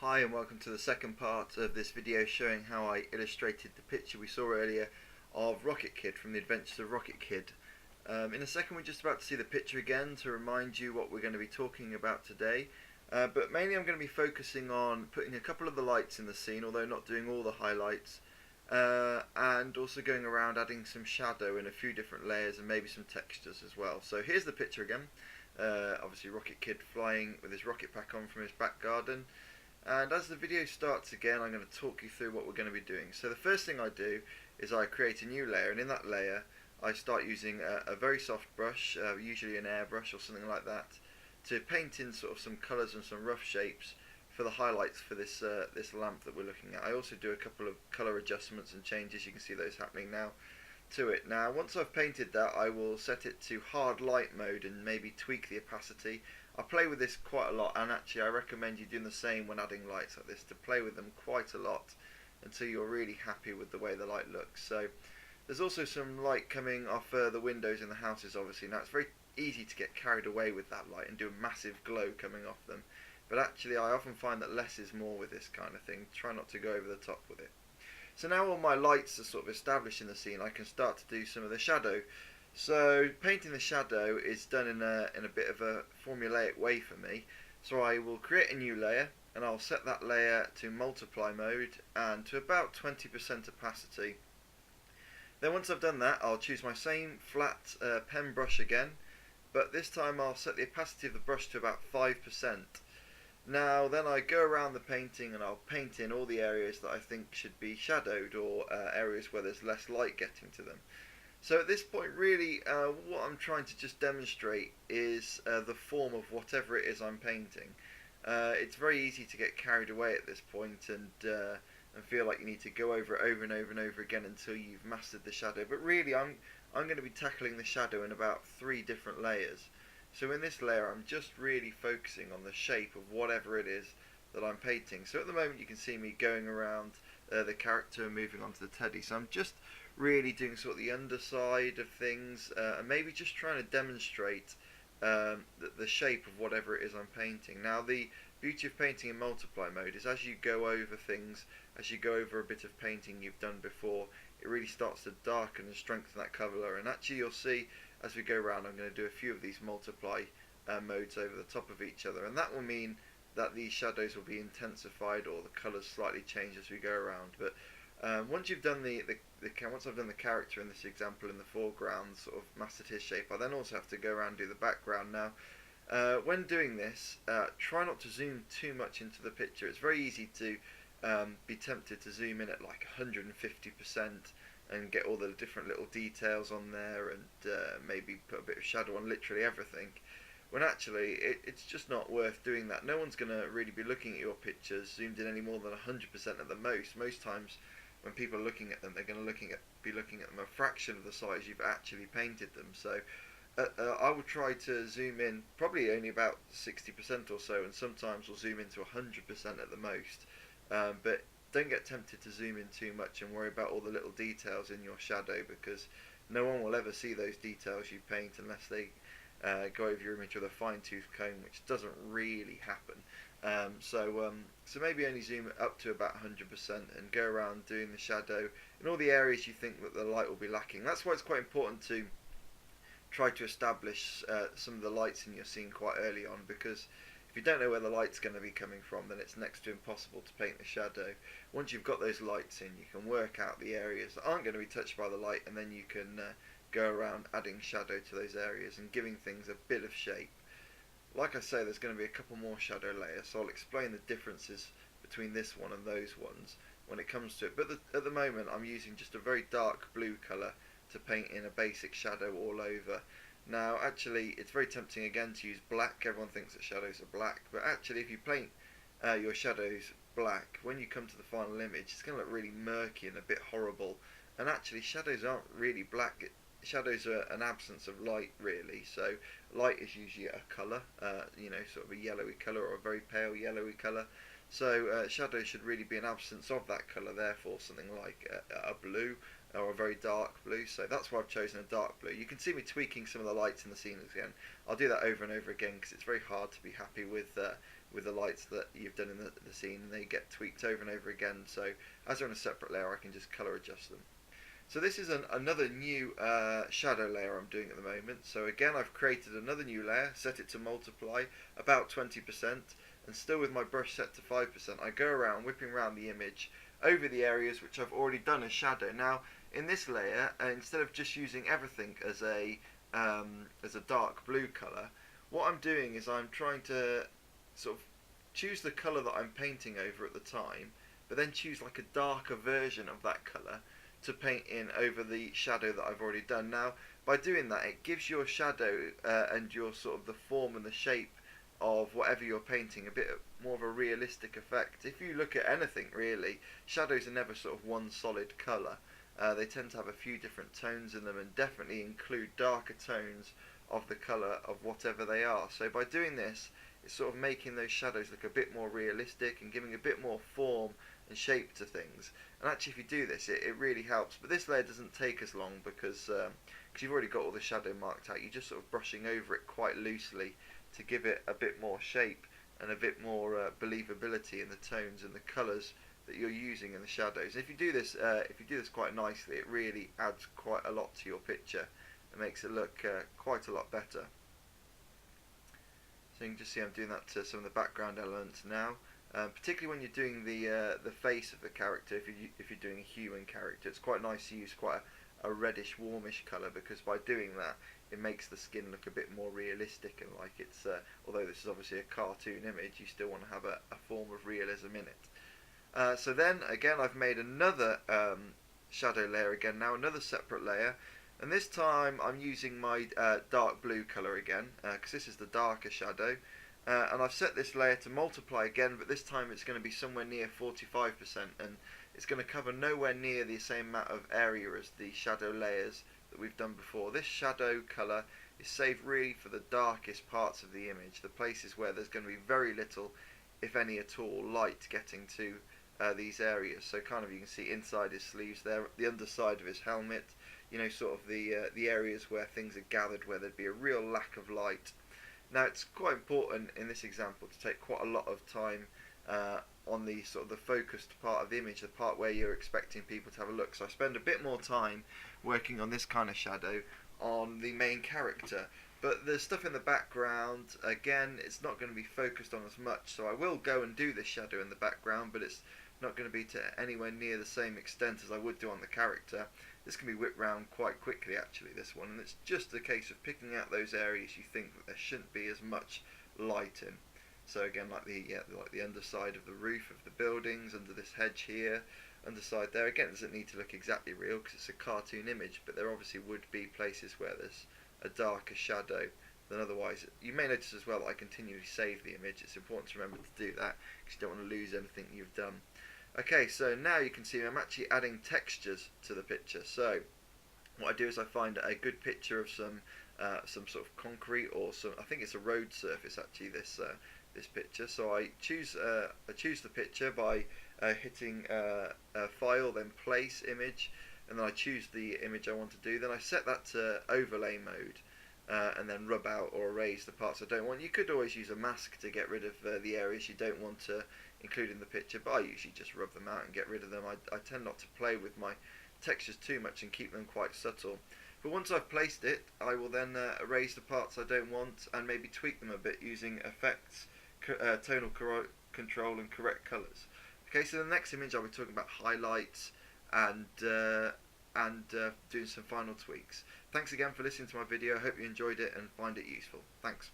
Hi and welcome to the second part of this video showing how I illustrated the picture we saw earlier of Rocket Kid from the Adventures of Rocket Kid. In a second we're just about to see the picture again to remind you what we're going to be talking about today. But mainly I'm going to be focusing on putting a couple of the lights in the scene, although not doing all the highlights, and also going around adding some shadow in a few different layers and maybe some textures as well. So here's the picture again. Obviously Rocket Kid flying with his rocket pack on from his back garden. And as the video starts again, I'm going to talk you through what we're going to be doing. So the first thing I do is I create a new layer, and in that layer I start using a very soft brush, usually an airbrush or something like that, to paint in sort of some colours and some rough shapes for the highlights for this lamp that we're looking at. I also do a couple of colour adjustments and changes, you can see those happening now, to it. Now once I've painted that, I will set it to hard light mode and maybe tweak the opacity. I play with this quite a lot, and actually I recommend you doing the same when adding lights like this, to play with them quite a lot until you're really happy with the way the light looks. So there's also some light coming off the windows in the houses obviously. Now it's very easy to get carried away with that light and do a massive glow coming off them, but actually I often find that less is more with this kind of thing. Try not to go over the top with it. So now all my lights are sort of established in the scene, I can start to do some of the shadow. So painting the shadow is done in a bit of a formulaic way for me. So I will create a new layer, and I'll set that layer to multiply mode and to about 20% opacity. Then once I've done that, I'll choose my same flat pen brush again, but this time I'll set the opacity of the brush to about 5%. Now then I go around the painting and I'll paint in all the areas that I think should be shadowed, or areas where there's less light getting to them. So at this point really what I'm trying to just demonstrate is the form of whatever it is I'm painting. It's very easy to get carried away at this point and feel like you need to go over it over and over and over again until you've mastered the shadow. But really I'm going to be tackling the shadow in about 3 different layers. So in this layer I'm just really focusing on the shape of whatever it is that I'm painting. So at the moment you can see me going around the character and moving on to the teddy. So I'm just really doing sort of the underside of things and maybe just trying to demonstrate the shape of whatever it is I'm painting. Now the beauty of painting in multiply mode is as you go over things, as you go over a bit of painting you've done before, it really starts to darken and strengthen that colour. And actually you'll see as we go around I'm going to do a few of these multiply modes over the top of each other, and that will mean that these shadows will be intensified or the colours slightly change as we go around. But once you've done once I've done the character in this example in the foreground, sort of mastered his shape, I then also have to go around and do the background. Now when doing this, try not to zoom too much into the picture. It's very easy to be tempted to zoom in at like 150% and get all the different little details on there and maybe put a bit of shadow on literally everything, when actually it's just not worth doing that. No one's going to really be looking at your pictures zoomed in any more than 100% at the most. Most times when people are looking at them, they're going to be looking at them a fraction of the size you've actually painted them. So I will try to zoom in probably only about 60% or so, and sometimes we'll zoom into 100% at the most. But don't get tempted to zoom in too much and worry about all the little details in your shadow, because no one will ever see those details you paint unless they go over your image with a fine-tooth comb, which doesn't really happen. So maybe only zoom up to about 100% and go around doing the shadow in all the areas you think that the light will be lacking. That's why it's quite important to try to establish some of the lights in your scene quite early on, because if you don't know where the light's going to be coming from, then it's next to impossible to paint the shadow. Once you've got those lights in, you can work out the areas that aren't going to be touched by the light, and then you can go around adding shadow to those areas and giving things a bit of shape. Like I say, there's going to be a couple more shadow layers, so I'll explain the differences between this one and those ones when it comes to it. But at the moment I'm using just a very dark blue colour to paint in a basic shadow all over. Now actually it's very tempting again to use black. Everyone thinks that shadows are black, but actually if you paint your shadows black, when you come to the final image it's going to look really murky and a bit horrible. And actually shadows aren't really black. Shadows are an absence of light really, so light is usually a colour, sort of a yellowy colour or a very pale yellowy colour. So shadow should really be an absence of that colour, therefore something like a blue or a very dark blue. So that's why I've chosen a dark blue. You can see me tweaking some of the lights in the scene again. I'll do that over and over again because it's very hard to be happy with with the lights that you've done in the scene, and they get tweaked over and over again. So as they're on a separate layer, I can just colour adjust them. So this is another new shadow layer I'm doing at the moment. So again, I've created another new layer, set it to multiply about 20%, and still with my brush set to 5%, I go around whipping around the image over the areas which I've already done as shadow. Now in this layer, instead of just using everything as a dark blue colour, what I'm doing is I'm trying to sort of choose the colour that I'm painting over at the time, but then choose like a darker version of that colour to paint in over the shadow that I've already done. Now by doing that, it gives your shadow and your sort of the form and the shape of whatever you're painting a bit more of a realistic effect. If you look at anything really, shadows are never sort of one solid colour. They tend to have a few different tones in them, and definitely include darker tones of the colour of whatever they are. So by doing this, it's sort of making those shadows look a bit more realistic and giving a bit more form and shape to things. And actually if you do this, it really helps. But this layer doesn't take as long because you've already got all the shadow marked out. You're just sort of brushing over it quite loosely to give it a bit more shape and a bit more believability in the tones and the colours that you're using in the shadows. If you do this quite nicely, it really adds quite a lot to your picture. It makes it look quite a lot better. So you can just see I'm doing that to some of the background elements now. Particularly when you're doing the face of the character, if you're doing a human character, it's quite nice to use quite a reddish, warmish colour, because by doing that, it makes the skin look a bit more realistic and like it's. Although this is obviously a cartoon image, you still want to have a form of realism in it. So then again, I've made another shadow layer again now, another separate layer, and this time I'm using my dark blue colour again, because this is the darker shadow. And I've set this layer to multiply again, but this time it's going to be somewhere near 45%, and it's going to cover nowhere near the same amount of area as the shadow layers that we've done before. This shadow colour is saved really for the darkest parts of the image, the places where there's going to be very little, if any at all, light getting to these areas. So kind of you can see inside his sleeves there, the underside of his helmet, you know, sort of the areas where things are gathered, where there'd be a real lack of light. Now it's quite important in this example to take quite a lot of time on the sort of the focused part of the image, the part where you're expecting people to have a look. So I spend a bit more time working on this kind of shadow on the main character. But the stuff in the background, again, it's not going to be focused on as much. So I will go and do this shadow in the background, but it's not going to be to anywhere near the same extent as I would do on the character. This can be whipped round quite quickly actually, this one, and it's just a case of picking out those areas you think that there shouldn't be as much light in. So again, like the underside of the roof of the buildings, under this hedge here, underside there, again it doesn't need to look exactly real because it's a cartoon image, but there obviously would be places where there's a darker shadow than otherwise. You may notice as well that I continually save the image. It's important to remember to do that because you don't want to lose anything you've done. Okay, so now you can see I'm actually adding textures to the picture. So what I do is I find a good picture of some sort of concrete, or some, I think it's a road surface actually, this picture. So I choose the picture by hitting File, then Place Image, and then I choose the image I want to do. Then I set that to overlay mode, and then rub out or erase the parts I don't want. You could always use a mask to get rid of the areas you don't want to include in the picture, but I usually just rub them out and get rid of them. I tend not to play with my textures too much and keep them quite subtle. But once I've placed it, I will then erase the parts I don't want and maybe tweak them a bit using effects, tonal control and correct colours. Okay, so the next image I'll be talking about highlights and doing some final tweaks. Thanks again for listening to my video. I hope you enjoyed it and find it useful. Thanks.